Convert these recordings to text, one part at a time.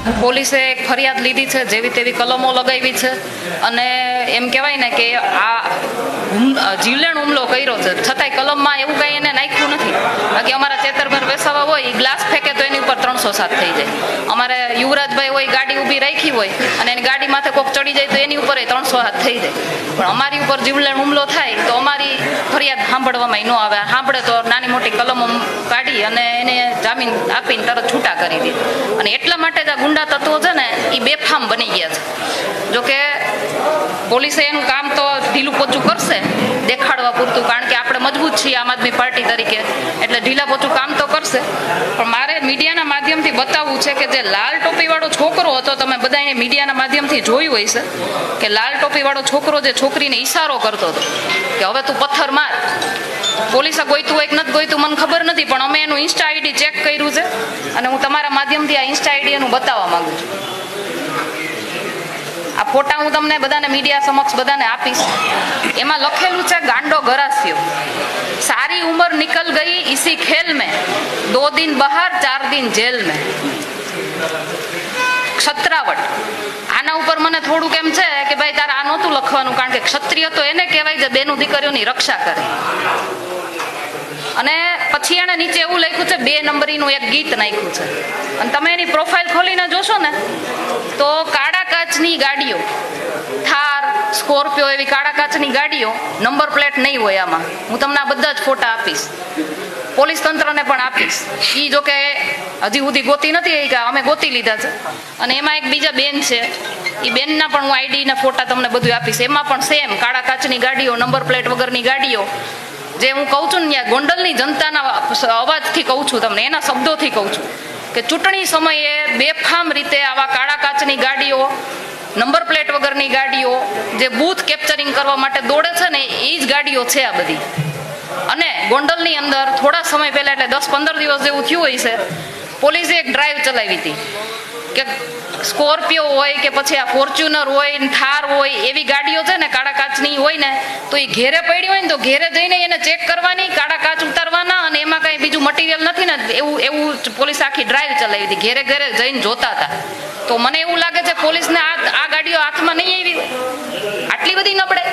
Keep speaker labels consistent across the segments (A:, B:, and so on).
A: પોલીસે એક ફરિયાદ લીધી છે, જેવી તેવી કલમો લગાવી છે અને એમ કહેવાય ને કે આ જીવલેણ હુમલો કર્યો છે, છતાંય કલમમાં એવું કંઈ એને નાખ્યું નથી. બાકી અમારા ચેતરભાઈ વેસાવા હોય એ ગ્લાસ ફેંકે તો એની ઉપર 307 થઈ જાય. અમારે યુવરાજભાઈ હોય ગાડી ઊભી રાખી હોય અને એની ગાડી માથે કોક ચડી જાય તો એની ઉપર 307 થઈ જાય. પણ અમારી ઉપર જીવલેણ હુમલો થાય તો અમારી ફરિયાદ સાંભળવામાં ન આવે. સાંભળે તો નાની મોટી કલમો કાઢી અને એને જામીન આપીને તરત છૂટા કરી દે. અને એટલા માટે જ આ ગુંડા તત્વો છે ને એ બેફામ બની ગયા છે. જોકે પોલીસે એનું કામ તો ઢીલું પોચું કરશે દેખાડવા પૂરતું, કારણ કે આપણે મજબૂત છીએ આમ આદમી પાર્ટી તરીકે, એટલે ઢીલા પોચું કામ તો કરશે. પણ મારે મીડિયાના માધ્યમથી બતાવવું છે કે જે લાલ ટોપીવાળો છોકરો હતો, તમે બધાને મીડિયાના માધ્યમથી જોયું હોય છે કે લાલ ટોપીવાળો છોકરો જે છોકરીને ઈશારો કરતો હતો કે હવે તું પથ્થર માર. પોલીસે ગોઈતું હોય કે નથી ગોઈતું મને ખબર નથી, પણ અમે એનું ઇન્સ્ટા આઈડી ચેક કર્યું છે અને હું તમારા માધ્યમથી આ ઇન્સ્ટા આઈડી એનું બતાવવા માંગુ છું. આ ફોટા હું તમને બધાને મીડિયા સમક્ષ બધાને આપીશ. એમાં લખેલું છે ગાંડો ગરાસ્યો, સારી ઉંમર નિકલ ગઈ इसी खेल में, 2 दिन बहार 4 दिन जेल में. ક્ષત્રાવટ, આના ઉપર મને થોડુંક એમ છે કે ભાઈ તારે આ નહોતું લખવાનું, કારણ કે ક્ષત્રિય તો એને કહેવાય જે બેનું દીકરીઓની રક્ષા કરે. અને પછી એને નીચે એવું લખ્યું છે 2 નંબરીનું એક ગીત નાખ્યું છે. અને તમે એની પ્રોફાઇલ ખોલીને જોશો ને તો કાળા કાચની ગાડીઓ, થાર, સ્કોર્પિયો એવી કાળા કાચની ગાડીઓ, નંબર પ્લેટ નહીં હોય આમાં. હું તમને આ બધા જ ફોટા આપીશ, પોલીસ તંત્રને પણ આપીશ. એ જો કે હજી સુધી ગોતી નથી, કે અમે ગોતી લીધા છે. અને એમાં એક બીજા બેન છે, એ બેનના પણ હું આઈડી ના ફોટા તમને બધું આપીશ. એમાં પણ સેમ કાળા કાચની ગાડીઓ, નંબર પ્લેટ વગરની ગાડીઓ. જે હું કહું છું ને ગોંડલની જનતાના અવાજથી કહું છું, તમને એના શબ્દોથી કહું છું કે ચૂંટણી સમયે બેફામ રીતે આવા કાળા કાચની ગાડીઓ, નંબર પ્લેટ વગરની ગાડીઓ જે બૂથ કેપ્ચરિંગ કરવા માટે દોડે છે ને એ જ ગાડીઓ છે આ બધી. અને ગોંડલની અંદર થોડા સમય પહેલા, એટલે 10-15 દિવસ જેવું થયું હોય છે, પોલીસે એક ડ્રાઈવ ચલાવી હતી કે સ્કોર્પિયો હોય કે પછી આ ફોર્ચ્યુનર હોય, થાર હોય, એવી ગાડીઓ છે ને કાળા કાચની હોય ને તો એ ઘેરે પડી હોય ને તો ઘેરે જઈને એને ચેક કરવાની, કાળા કાચ ઉતારવાના, અને એમાં કાંઈ બીજું મટીરિયલ નથી ને એવું પોલીસ આખી ડ્રાઈવ ચલાવી હતી. ઘેરે ઘેરે જઈને જોતા હતા. તો મને એવું લાગે છે પોલીસને આ ગાડીઓ હાથમાં નહીં આવી, આટલી બધી નબળે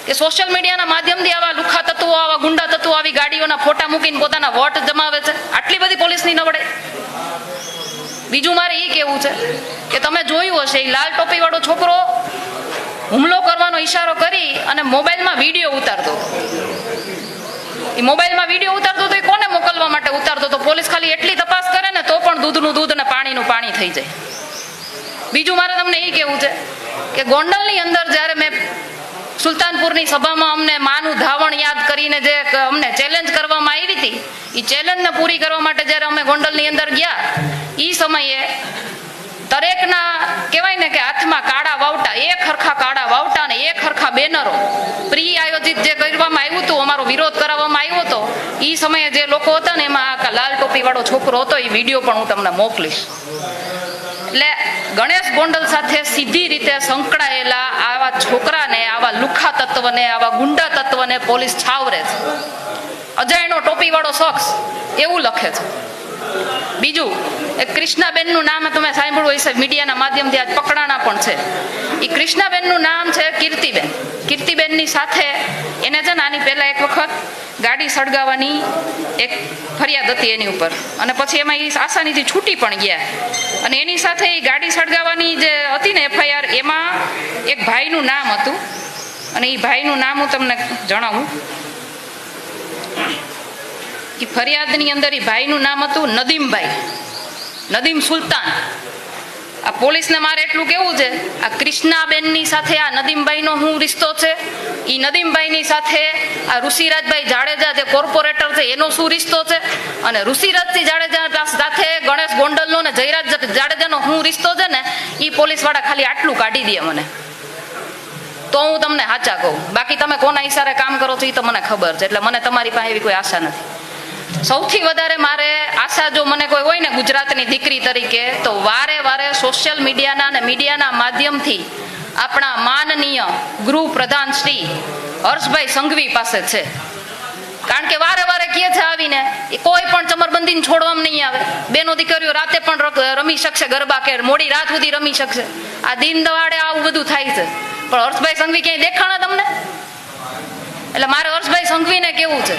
A: કે સોશિયલ મીડિયાના માધ્યમથી આવા લુખા તત્વો, આવા ગુંડા તત્વો આવી ગાડીઓના ફોટા મૂકીને પોતાના વોટ જમાવે છે. આટલી બધી પોલીસની નબળે. બીજું મારે એ કહેવું છે કે તમે જોયું હશે, એ લાલ ટોપી વાળો છોકરો હુમલો કરવાનો ઈશારો કરી અને મોબાઈલમાં વિડીયો ઉતારતો. એ મોબાઈલમાં વિડીયો ઉતારતો તો એ કોને મોકલવા માટે ઉતારતો તો? પોલીસ ખાલી એટલી તપાસ કરે ને તો પણ દૂધનું દૂધ અને પાણીનું પાણી થઈ જાય. બીજું મારે તમને એ કહેવું છે કે ગોંડલની અંદર જ્યારે મેં સુલતાનપુરની સભામાં અમને માનું ધાવણ યાદ કરીને જે અમને ચેલેન્જ કરવામાં આવી હતી, એ ચેલેન્જને પૂરી કરવા માટે જ્યારે અમે ગોંડલની અંદર ગયા, એ સમયે દરેકના કહેવાય ને કે હાથમાં કાળા વાવટા, એક હરખા કાળા વાવટા ને એક હરખા બેનરો, પ્રી આયોજિત જે કરવામાં આવ્યું હતું, અમારો વિરોધ કરાવવામાં આવ્યો હતો, એ સમયે જે લોકો હતા ને એમાં આ લાલ ટોપી વાળો છોકરો હતો. એ વિડીયો પણ હું તમને મોકલીશ. એટલે ગણેશ ગોંડલ સાથે સીધી રીતે સંકળાયેલા આવા છોકરાને, આવા લુખા તત્વને, આવા ગુંડા તત્વને પોલીસ છાવરે છે. અજાયનો ટોપી વાળો શખ્સ એવું લખે છે. બીજું એક કૃષ્ણાબેનનું નામ તમે સાંભળ્યું હશે, મીડિયાના માધ્યમથી આજ પકડાણા પણ છે. એ કૃષ્ણાબેનનું નામ છે કીર્તિબેન. કીર્તિબેનની સાથે એને છે ને આની પહેલા એક વખત ગાડી સળગાવવાની એક ફરિયાદ હતી એની ઉપર, અને પછી એમાં એ આસાનીથી છૂટી પણ ગયા. અને એની સાથે એ ગાડી સળગાવવાની જે હતી ને FIR, એમાં એક ભાઈનું નામ હતું, અને એ ભાઈનું નામ હું તમને જણાવું. કે ફરિયાદની અંદર એ ભાઈનું નામ હતું નદીમભાઈ, નદીમ સુલતાન. આ પોલીસને મારે એટલું કેવું છે, આ કૃષ્ણાબેનની સાથે આ નદીમભાઈનો શું રિશ્તો છે? એ નદીમભાઈની સાથે આ ઋષિરાજભાઈ જાડેજા જે કોર્પોરેટર છે એનો શું રિશ્તો છે? અને ઋષિરાજસિંહ જાડેજા સાથે ગણેશ ગોંડલનો ને જયરાજ જાડેજાનો શું રિશ્તો છે ને, એ પોલીસવાળા ખાલી આટલું કાઢી દે મને, તો હું તમને સાચા કહું. બાકી તમે કોના ઈશારે કામ કરો છો એ તો મને ખબર છે, એટલે મને તમારી પાસે એવી કોઈ આશા નથી. સૌથી વધારે મારે આશા જો મને કોઈ હોય ને ગુજરાતની દીકરી તરીકે, તો વારે વારે સોશિયલ મીડિયાના અને મીડિયાના માધ્યમથી આપણા માનનીય ગૃહ પ્રધાન શ્રી હર્ષભાઈ સંઘવી પાસે છે. કારણ કે વારે વારે કહે છે આવીને એ કોઈ પણ ચમરબંધીને છોડવામાં નહીં આવે. બેનો દીકરીઓ રાતે પણ રમી શકશે ગરબા, કે મોડી રાત સુધી રમી શકશે. આ દિન દહાડે આવું બધું થાય છે, પણ હર્ષભાઈ સંઘવી ક્યાંય દેખાણા તમને? એટલે મારે હર્ષભાઈ સંઘવીને કેવું છે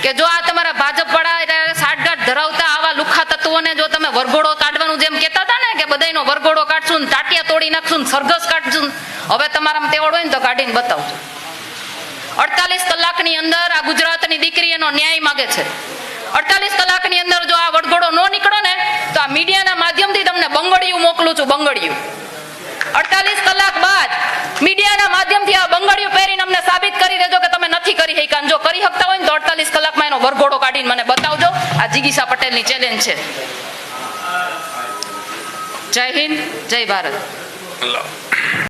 A: કે જો આ તમારા ભાજપ વાળા સાઠગાંઠ ધરાવતા આવા લુખ્ખા તત્વોને જો તમે વરઘોડો કાઢવાનું જેમ કહેતા હતા ને કે બધાયનો વરઘોડો કાઢશું ને ટાટિયા તોડી નાખશું ને સરઘસ કાઢશું, હવે તમારામાં તેવડ હોય ને તો કાઢીને બતાવજો. 48 કલાકની અંદર આ ગુજરાતની દીકરી એનો ન્યાય માગે છે. 48 કલાકની અંદર જો આ વરઘોડો ન નીકળો ને તો આ મીડિયાના માધ્યમથી તમને બંગડિયું મોકલું છું, બંગડિયું. 48 કલાક બાદ મીડિયાના માધ્યમથી આ બંગડિયું પહેરીને અમને સાબિત કરી દેજો કે તમે નથી કરી શક્યા. જો કરી શકતા હોય ને તો 48 કલાકમાં એનો વરઘોડો કાઢીને મને બતાવજો. આ જિગીશા પટેલની ચેલેન્જ છે. જય હિન્દ, જય ભારત.